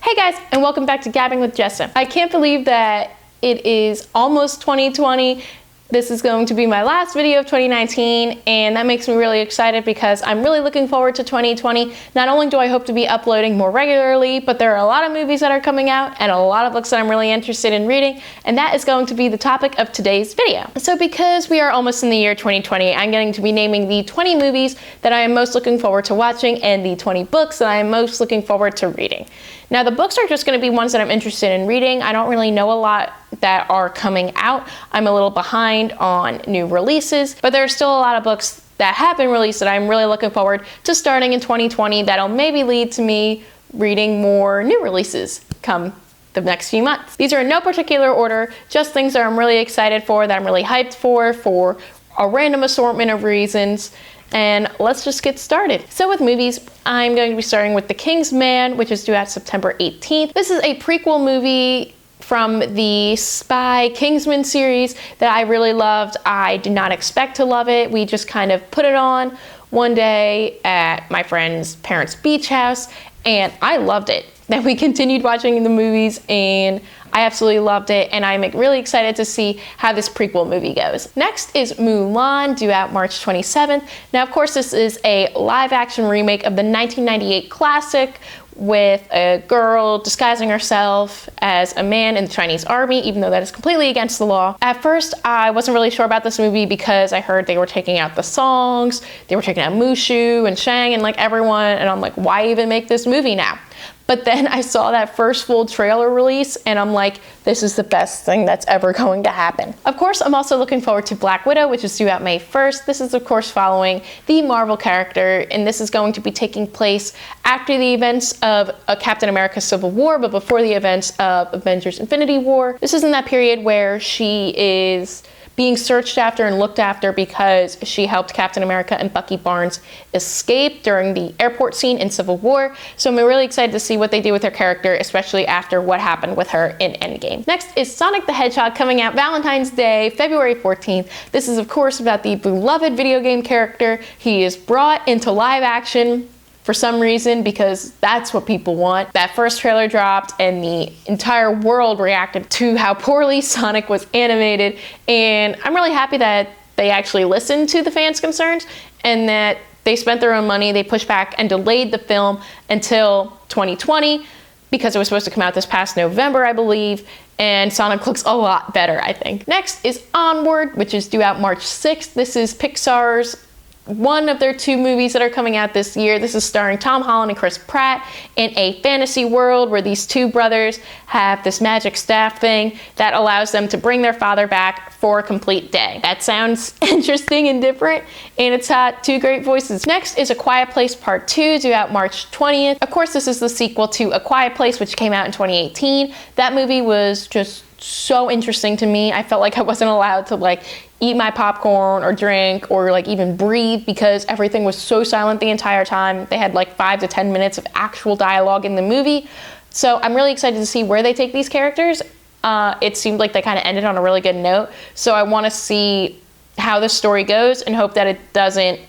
Hey guys, and welcome back to Gabbing with Jessa. I can't believe that it is almost 2020. This is going to be my last video of 2019, and that makes me really excited because I'm really looking forward to 2020. Not only do I hope to be uploading more regularly, but there are a lot of movies that are coming out and a lot of books that I'm really interested in reading, and that is going to be the topic of today's video. So because we are almost in the year 2020, I'm going to be naming the 20 movies that I am most looking forward to watching and the 20 books that I am most looking forward to reading. Now, the books are just going to be ones that I'm interested in reading. I don't really know a lot that are coming out. I'm a little behind on new releases, but there are still a lot of books that have been released that I'm really looking forward to starting in 2020 that'll maybe lead to me reading more new releases come the next few months. These are in no particular order, just things that I'm really excited for, that I'm really hyped for a random assortment of reasons. And let's just get started. So with movies, I'm going to be starting with The King's Man, which is due out September 18th. This is a prequel movie from the Spy Kingsman series that I really loved. I did not expect to love it. We just kind of put it on one day at my friend's parents' beach house, and I loved it. Then we continued watching the movies, and I absolutely loved it, and I'm really excited to see how this prequel movie goes. Next is Mulan, due out March 27th. Now, of course, this is a live-action remake of the 1998 classic with a girl disguising herself as a man in the Chinese army, even though that is completely against the law. At first, I wasn't really sure about this movie because I heard they were taking out the songs, they were taking out Mushu and Shang and like everyone, and I'm like, why even make this movie now? But then I saw that first full trailer release, and I'm like, this is the best thing that's ever going to happen. Of course, I'm also looking forward to Black Widow, which is due out May 1st. This is, of course, following the Marvel character, and this is going to be taking place after the events of Captain America Civil War, but before the events of Avengers Infinity War. This is in that period where she is being searched after and looked after because she helped Captain America and Bucky Barnes escape during the airport scene in Civil War. So I'm really excited to see what they do with her character, especially after what happened with her in Endgame. Next is Sonic the Hedgehog, coming out Valentine's Day, February 14th. This is, of course, about the beloved video game character. He is brought into live action for some reason, because that's what people want. That first trailer dropped and the entire world reacted to how poorly Sonic was animated, and I'm really happy that they actually listened to the fans' concerns and that they spent their own money, they pushed back and delayed the film until 2020 because it was supposed to come out this past November, I believe, and Sonic looks a lot better, I think. Next is Onward, which is due out March 6th. This is Pixar's one of their two movies that are coming out this year. This is starring Tom Holland and Chris Pratt in a fantasy world where these two brothers have this magic staff thing that allows them to bring their father back for a complete day. That sounds interesting and different, and it's had two great voices. Next is A Quiet Place Part 2, due out March 20th. Of course, this is the sequel to A Quiet Place, which came out in 2018. That movie was just so interesting to me. I felt like I wasn't allowed to eat my popcorn or drink or even breathe because everything was so silent the entire time. They had 5 to 10 minutes of actual dialogue in the movie. So I'm really excited to see where they take these characters. It seemed like they kind of ended on a really good note. So I want to see how the story goes and hope that it doesn't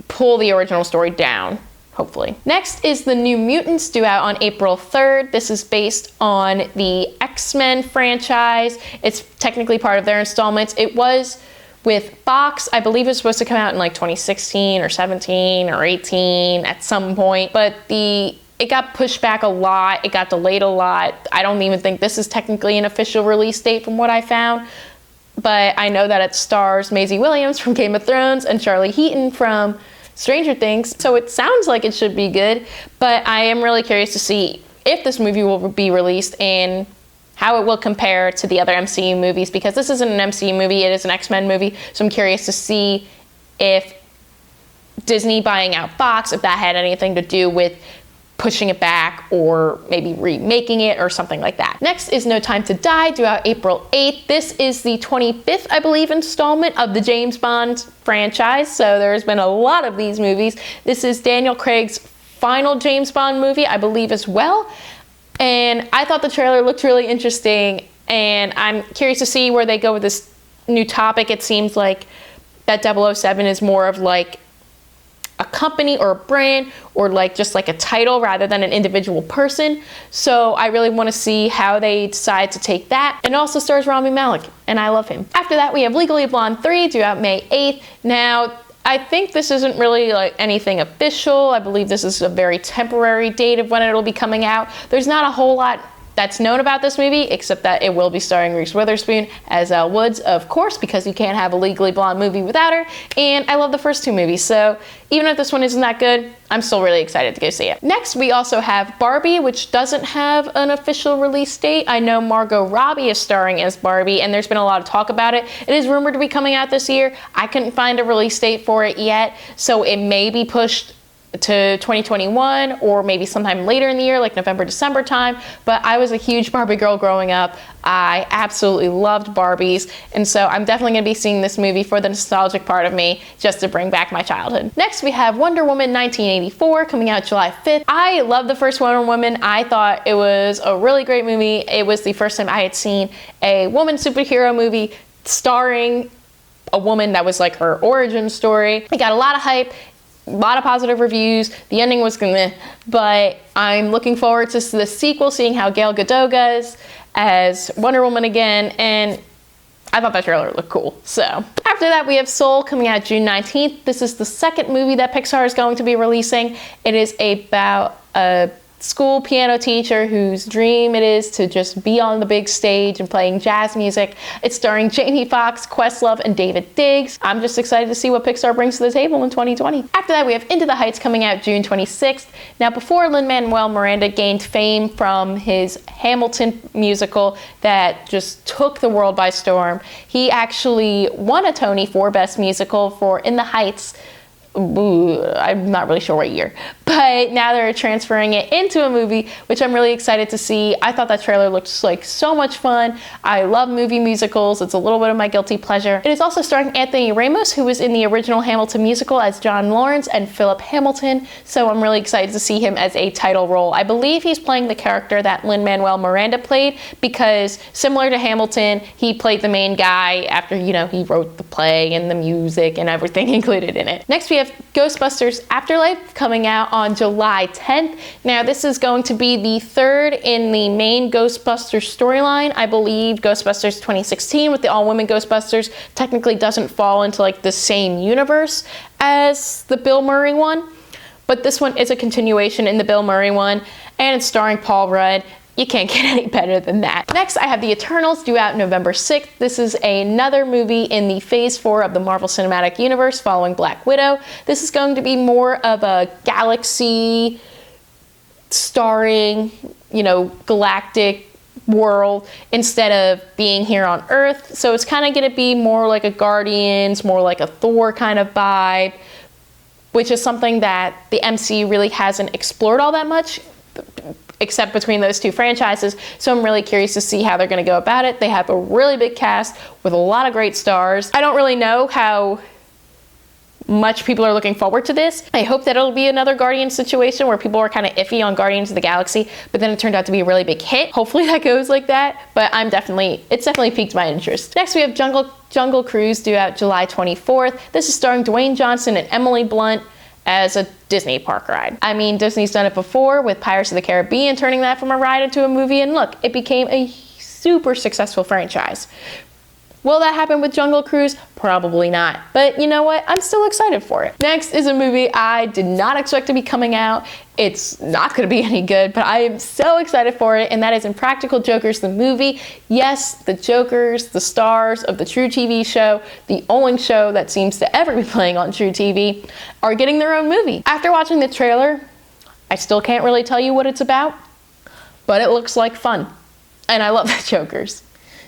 pull the original story down. Hopefully. Next is The New Mutants, due out on April 3rd. This is based on the X-Men franchise. It's technically part of their installments. It was with Fox. I believe it was supposed to come out in 2016 or 17 or 18 at some point, but it got pushed back a lot. It got delayed a lot. I don't even think this is technically an official release date from what I found, but I know that it stars Maisie Williams from Game of Thrones and Charlie Heaton from Stranger Things, so it sounds like it should be good, but I am really curious to see if this movie will be released and how it will compare to the other MCU movies, because this isn't an MCU movie, it is an X-Men movie, so I'm curious to see if Disney buying out Fox, if that had anything to do with pushing it back or maybe remaking it or something like that. Next is No Time to Die, due out April 8th. This is the 25th, I believe, installment of the James Bond franchise, so there's been a lot of these movies. This is Daniel Craig's final James Bond movie, I believe, as well, and I thought the trailer looked really interesting, and I'm curious to see where they go with this new topic. It seems like that 007 is more of a a company or a brand or like just like a title rather than an individual person. So I really want to see how they decide to take that. And it also stars Rami Malek, and I love him. After that, we have Legally Blonde 3 due out May 8th. Now, I think this isn't really like anything official. I believe this is a very temporary date of when it'll be coming out. There's not a whole lot that's known about this movie, except that it will be starring Reese Witherspoon as Elle Woods, of course, because you can't have a Legally Blonde movie without her. And I love the first two movies, so even if this one isn't that good, I'm still really excited to go see it. Next, we also have Barbie, which doesn't have an official release date. I know Margot Robbie is starring as Barbie, and there's been a lot of talk about it. It is rumored to be coming out this year. I couldn't find a release date for it yet, so it may be pushed to 2021 or maybe sometime later in the year, like November, December time. But I was a huge Barbie girl growing up. I absolutely loved Barbies, and so I'm definitely gonna be seeing this movie for the nostalgic part of me, just to bring back my childhood. Next, we have Wonder Woman 1984 coming out July 5th. I love the first Wonder Woman. I thought it was a really great movie. It was the first time I had seen a woman superhero movie starring a woman that was like her origin story. It got a lot of hype, a lot of positive reviews. The ending was meh, but I'm looking forward to the sequel, seeing how Gal Gadot goes as Wonder Woman again, and I thought that trailer looked cool. So after that, we have Soul coming out June 19th. This is the second movie that Pixar is going to be releasing. It is about a school piano teacher whose dream it is to just be on the big stage and playing jazz music. It's starring Jamie Foxx, Questlove, and David Diggs. I'm just excited to see what Pixar brings to the table in 2020. After that, we have Into the Heights coming out June 26th. Now, before Lin-Manuel Miranda gained fame from his Hamilton musical that just took the world by storm, he actually won a Tony for Best Musical for In the Heights. I'm not really sure what year, but now they're transferring it into a movie, which I'm really excited to see. I thought that trailer looked like so much fun. I love movie musicals. It's a little bit of my guilty pleasure. It is also starring Anthony Ramos, who was in the original Hamilton musical as John Lawrence, and Philip Hamilton, so I'm really excited to see him as a title role. I believe he's playing the character that Lin-Manuel Miranda played, because similar to Hamilton, he played the main guy after, you know, he wrote the play and the music and everything included in it. Next, we have Ghostbusters Afterlife coming out on July 10th. Now, this is going to be the third in the main Ghostbusters storyline. I believe Ghostbusters 2016 with the all-women Ghostbusters technically doesn't fall into like the same universe as the Bill Murray one, but this one is a continuation in the Bill Murray one, and it's starring Paul Rudd. You can't get any better than that. Next, I have The Eternals due out November 6th. This is another movie in the Phase 4 of the Marvel Cinematic Universe following Black Widow. This is going to be more of a galaxy starring, you know, galactic world instead of being here on Earth. So it's kind of going to be more like a Guardians, more like a Thor kind of vibe, which is something that the MCU really hasn't explored all that much, except between those two franchises. So I'm really curious to see how they're going to go about it. They have a really big cast with a lot of great stars. I don't really know how much people are looking forward to this. I hope that it'll be another Guardians situation where people are kind of iffy on Guardians of the Galaxy, but then it turned out to be a really big hit. Hopefully that goes like that, but it's definitely piqued my interest. Next, we have Jungle Cruise due out July 24th. This is starring Dwayne Johnson and Emily Blunt as a Disney park ride. I mean, Disney's done it before with Pirates of the Caribbean, turning that from a ride into a movie, and look, it became a super successful franchise. Will that happen with Jungle Cruise? Probably not. But you know what? I'm still excited for it. Next is a movie I did not expect to be coming out. It's not gonna be any good, but I am so excited for it, and that is Impractical Jokers, the movie. Yes, the Jokers, the stars of the True TV show, the only show that seems to ever be playing on True TV, are getting their own movie. After watching the trailer, I still can't really tell you what it's about, but it looks like fun. And I love the Jokers.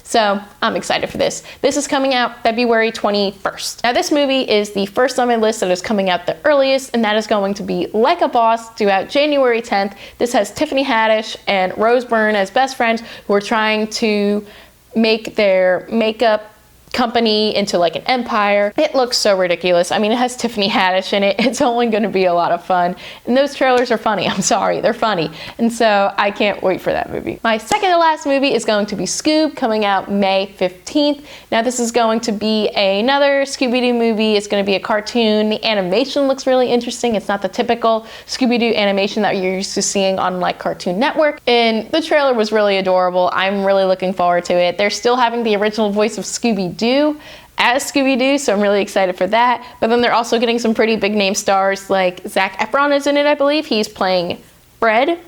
So I'm excited for this. This is coming out February 21st. Now, this movie is the first on my list that is coming out the earliest, and that is going to be Like a Boss, due out January 10th. This has Tiffany Haddish and Rose Byrne as best friends who are trying to make their makeup company into like an empire. It looks so ridiculous. I mean, it has Tiffany Haddish in it. It's only going to be a lot of fun. And those trailers are funny. I'm sorry, they're funny. And so I can't wait for that movie. My second to last movie is going to be Scoob, coming out May 15th. Now this is going to be another Scooby-Doo movie. It's going to be a cartoon. The animation looks really interesting. It's not the typical Scooby-Doo animation that you're used to seeing on like Cartoon Network. And the trailer was really adorable. I'm really looking forward to it. They're still having the original voice of Scooby-Doo as Scooby-Doo, so I'm really excited for that. But then they're also getting some pretty big name stars, like Zac Efron is in it, I believe. He's playing Fred.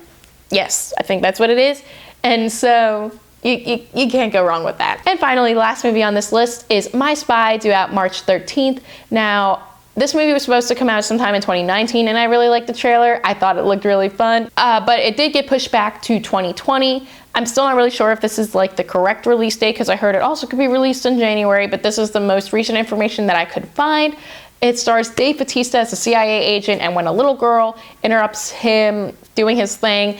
Yes, I think that's what it is. And so you can't go wrong with that. And finally, the last movie on this list is My Spy, due out March 13th. Now, this movie was supposed to come out sometime in 2019, and I really liked the trailer. I thought it looked really fun, but it did get pushed back to 2020. I'm still not really sure if this is like the correct release date, because I heard it also could be released in January, but this is the most recent information that I could find. It stars Dave Bautista as a CIA agent, and when a little girl interrupts him doing his thing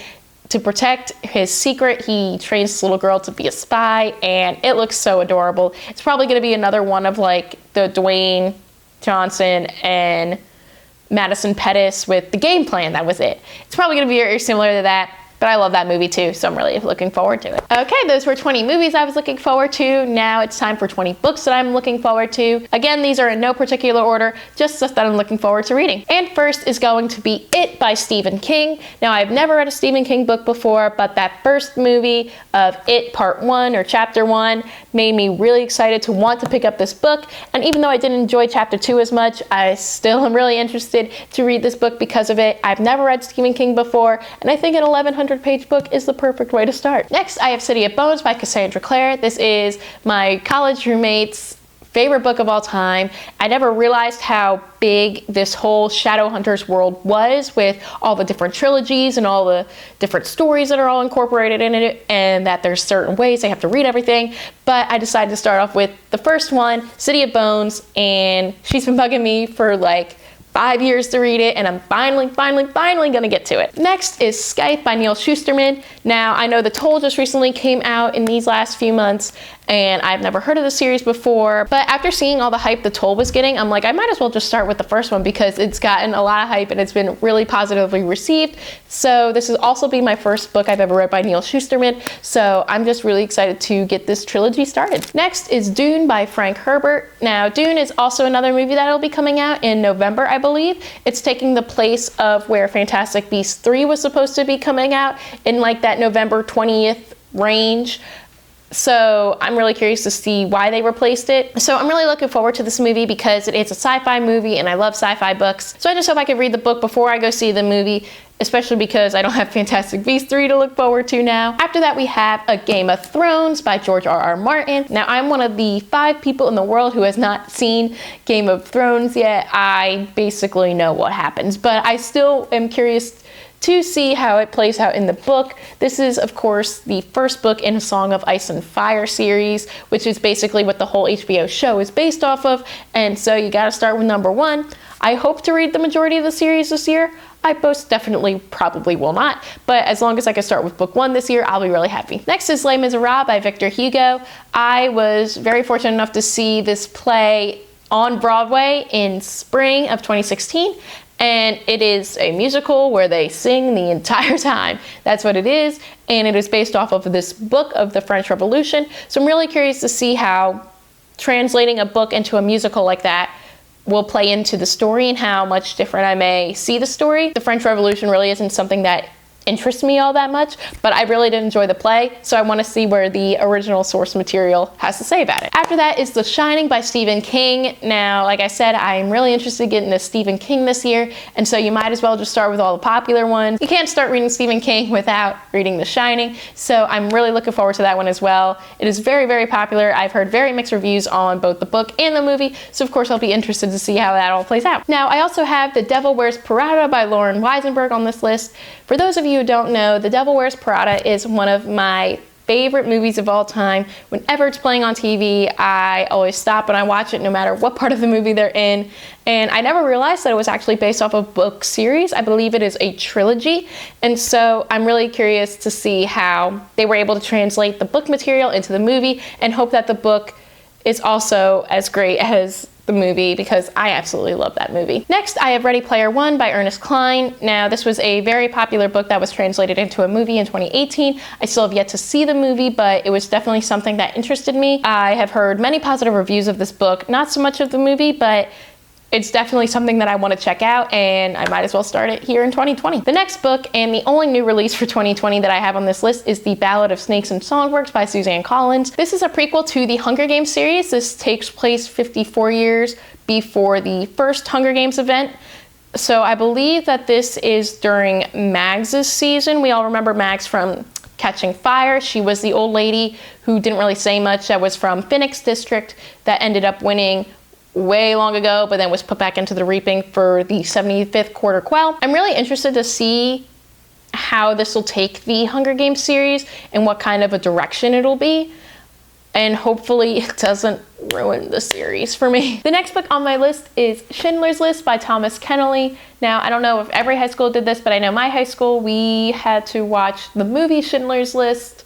to protect his secret, he trains this little girl to be a spy, and it looks so adorable. It's probably going to be another one of like the Dwayne Johnson and Madison Pettis with The Game Plan. That was it. It's probably going to be very similar to that, but I love that movie too, so I'm really looking forward to it. Okay, those were 20 movies I was looking forward to. Now it's time for 20 books that I'm looking forward to. Again, these are in no particular order, just stuff that I'm looking forward to reading. And first is going to be It by Stephen King. Now, I've never read a Stephen King book before, but that first movie of It Part 1 or Chapter 1 made me really excited to want to pick up this book. And even though I didn't enjoy Chapter 2 as much, I still am really interested to read this book because of it. I've never read Stephen King before, and I think an 1,100-page book is the perfect way to start. Next, I have City of Bones by Cassandra Clare. This is my college roommate's favorite book of all time. I never realized how big this whole Shadowhunters world was, with all the different trilogies and all the different stories that are all incorporated in it, and that there's certain ways they have to read everything. But I decided to start off with the first one, City of Bones, and she's been bugging me for like 5 years to read it, and I'm finally gonna get to it. Next is Scythe by Neal Shusterman. Now, I know The Toll just recently came out in these last few months, and I've never heard of the series before, but after seeing all the hype The Toll was getting, I'm like, I might as well just start with the first one because it's gotten a lot of hype and it's been really positively received. So this will also be my first book I've ever read by Neal Shusterman, so I'm just really excited to get this trilogy started. Next is Dune by Frank Herbert. Now, Dune is also another movie that'll be coming out in November, I believe. It's taking the place of where Fantastic Beasts 3 was supposed to be coming out in like that November 20th range. So I'm really curious to see why they replaced it. So I'm really looking forward to this movie because it is a sci-fi movie and I love sci-fi books. So I just hope I can read the book before I go see the movie, especially because I don't have Fantastic Beasts 3 to look forward to now. After that, we have A Game of Thrones by George R.R. Martin. Now, I'm one of the 5 people in the world who has not seen Game of Thrones yet. I basically know what happens, but I still am curious to see how it plays out in the book. This is, of course, the first book in a Song of Ice and Fire series, which is basically what the whole HBO show is based off of, and so you gotta start with number 1. I hope to read the majority of the series this year. I most definitely probably will not, but as long as I can start with book 1 this year, I'll be really happy. Next is Les Miserables by Victor Hugo. I was very fortunate enough to see this play on Broadway in spring of 2016, and it is a musical where they sing the entire time. That's what it is, and it is based off of this book of the French Revolution. So I'm really curious to see how translating a book into a musical like that will play into the story and how much different I may see the story. The French Revolution really isn't something that interests me all that much, but I really did enjoy the play, so I want to see where the original source material has to say about it. After that is The Shining by Stephen King. Now, like I said, I'm really interested in getting to Stephen King this year, and so you might as well just start with all the popular ones. You can't start reading Stephen King without reading The Shining, so I'm really looking forward to that one as well. It is very, very popular. I've heard very mixed reviews on both the book and the movie, so of course I'll be interested to see how that all plays out. Now, I also have The Devil Wears Prada by Lauren Weisenberg on this list. For those of you who don't know, The Devil Wears Prada is one of my favorite movies of all time. Whenever it's playing on TV, I always stop and I watch it no matter what part of the movie they're in. And I never realized that it was actually based off a book series. I believe it is a trilogy. And so I'm really curious to see how they were able to translate the book material into the movie, and hope that the book is also as great as the movie, because I absolutely love that movie. Next, I have Ready Player One by Ernest Cline. Now, this was a very popular book that was translated into a movie in 2018. I still have yet to see the movie, but it was definitely something that interested me. I have heard many positive reviews of this book, not so much of the movie, but it's definitely something that I want to check out, and I might as well start it here in 2020. The next book, and the only new release for 2020 that I have on this list, is The Ballad of Snakes and Songworks by Suzanne Collins. This is a prequel to the Hunger Games series. This takes place 54 years before the first Hunger Games event. So I believe that this is during Mags's season. We all remember Mags from Catching Fire. She was the old lady who didn't really say much, that was from Phoenix District, that ended up winning way long ago, but then was put back into the reaping for the 75th Quarter Quell. I'm really interested to see how this will take the Hunger Games series and what kind of a direction it'll be, and hopefully it doesn't ruin the series for me. The next book on my list is Schindler's List by Thomas Kennelly. Now, I don't know if every high school did this, but I know my high school, we had to watch the movie Schindler's List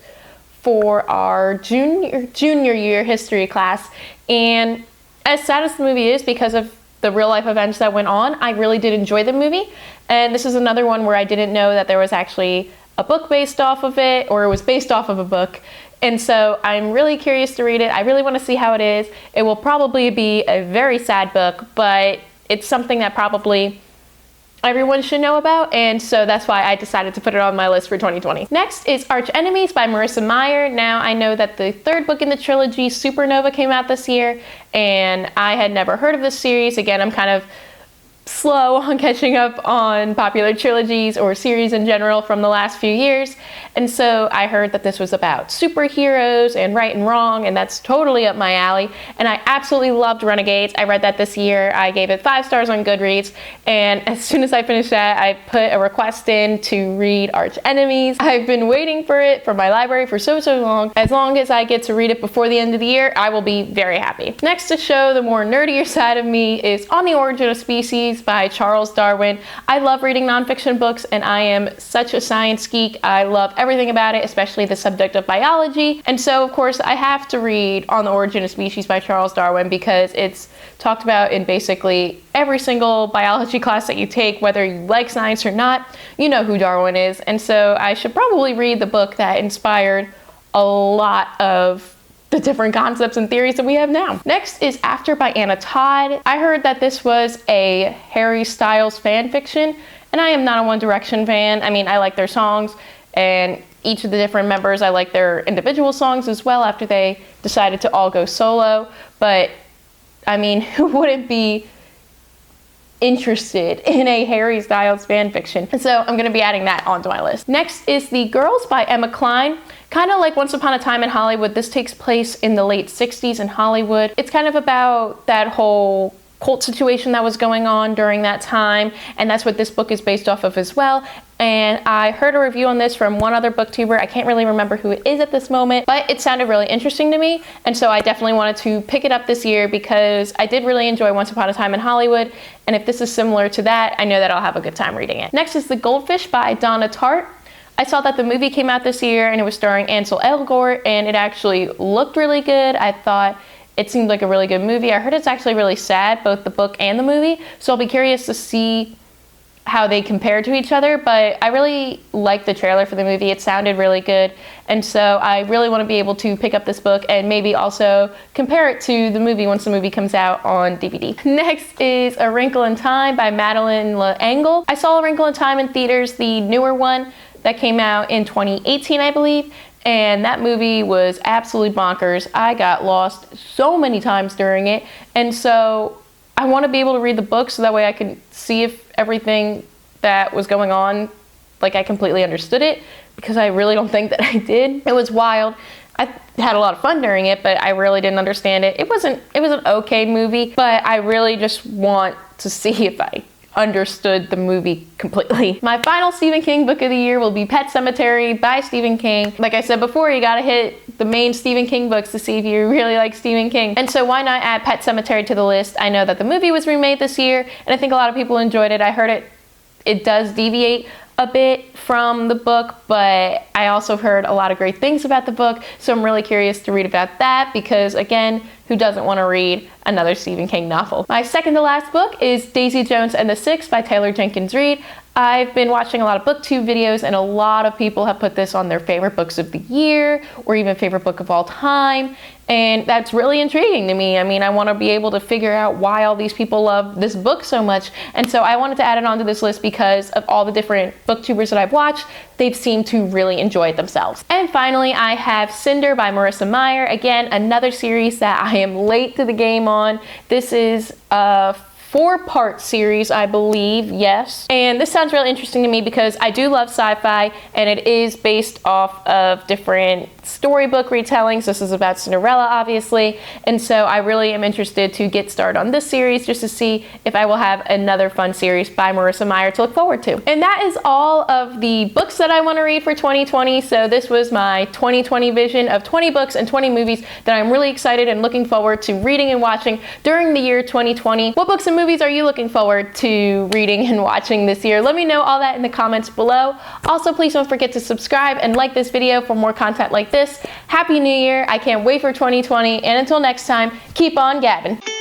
for our junior year history class, and as sad as the movie is because of the real life events that went on, I really did enjoy the movie. And this is another one where I didn't know that there was actually a book based off of it, or it was based off of a book. And so I'm really curious to read it. I really want to see how it is. It will probably be a very sad book, but it's something that probably everyone should know about, and so that's why I decided to put it on my list for 2020. Next is Arch Enemies by Marissa Meyer. Now, I know that the third book in the trilogy, Supernova, came out this year, and I had never heard of this series. Again, I'm kind of slow on catching up on popular trilogies or series in general from the last few years, and so I heard that this was about superheroes and right and wrong, and that's totally up my alley, and I absolutely loved Renegades. I read that this year. I gave it 5 stars on Goodreads, and as soon as I finished that, I put a request in to read Arch Enemies. I've been waiting for it from my library for so long. As long as I get to read it before the end of the year, I will be very happy. Next, to show the more nerdier side of me, is On the Origin of Species by Charles Darwin. I love reading nonfiction books, and I am such a science geek. I love everything about it, especially the subject of biology. And so, of course, I have to read On the Origin of Species by Charles Darwin because it's talked about in basically every single biology class that you take, whether you like science or not. You know who Darwin is. And so I should probably read the book that inspired a lot of the different concepts and theories that we have now. Next is After by Anna Todd. I heard that this was a Harry Styles fan fiction, and I am not a One Direction fan. I mean, I like their songs, and each of the different members, I like their individual songs as well after they decided to all go solo. But I mean, who wouldn't be interested in a Harry Styles fan fiction? And so I'm going to be adding that onto my list. Next is The Girls by Emma Cline. Kind of like Once Upon a Time in Hollywood, this takes place in the late 60s in Hollywood. It's kind of about that whole cult situation that was going on during that time, and that's what this book is based off of as well. And I heard a review on this from one other booktuber. I can't really remember who it is at this moment, but it sounded really interesting to me, and so I definitely wanted to pick it up this year because I did really enjoy Once Upon a Time in Hollywood, and if this is similar to that, I know that I'll have a good time reading it. Next is The Goldfish by Donna Tartt. I saw that the movie came out this year, and it was starring Ansel Elgort, and it actually looked really good. I thought it seemed like a really good movie. I heard it's actually really sad, both the book and the movie, so I'll be curious to see how they compare to each other, but I really liked the trailer for the movie. It sounded really good, and so I really want to be able to pick up this book and maybe also compare it to the movie once the movie comes out on DVD. Next is A Wrinkle in Time by Madeleine L'Engle. I saw A Wrinkle in Time in theaters, the newer one that came out in 2018, I believe, and that movie was absolutely bonkers. I got lost so many times during it, and so I want to be able to read the book so that way I can see if everything that was going on, like, I completely understood it, because I really don't think that I did. It was wild. I had a lot of fun during it, but I really didn't understand it. It was an okay movie, but I really just want to see if I understood the movie completely. My final Stephen King book of the year will be Pet Sematary by Stephen King. Like I said before, you gotta hit the main Stephen King books to see if you really like Stephen King. And so why not add Pet Sematary to the list? I know that the movie was remade this year, and I think a lot of people enjoyed it. I heard it does deviate a bit from the book, but I also heard a lot of great things about the book, so I'm really curious to read about that because, again, who doesn't want to read another Stephen King novel. My second to last book is Daisy Jones and the Six by Taylor Jenkins Reid. I've been watching a lot of booktube videos, and a lot of people have put this on their favorite books of the year or even favorite book of all time, and that's really intriguing to me. I mean, I want to be able to figure out why all these people love this book so much, and so I wanted to add it onto this list because of all the different booktubers that I've watched. They've seemed to really enjoy it themselves. And finally, I have Cinder by Marissa Meyer. Again, another series that I am late to the game on. This is a 4-part series, I believe, yes. And this sounds really interesting to me because I do love sci-fi, and it is based off of different storybook retellings. This is about Cinderella, obviously, and so I really am interested to get started on this series just to see if I will have another fun series by Marissa Meyer to look forward to. And that is all of the books that I want to read for 2020. So this was my 2020 vision of 20 books and 20 movies that I'm really excited and looking forward to reading and watching during the year 2020. What books and movies are you looking forward to reading and watching this year? Let me know all that in the comments below. Also, please don't forget to subscribe and like this video for more content like this. Happy New Year. I can't wait for 2020. And until next time, keep on gabbing.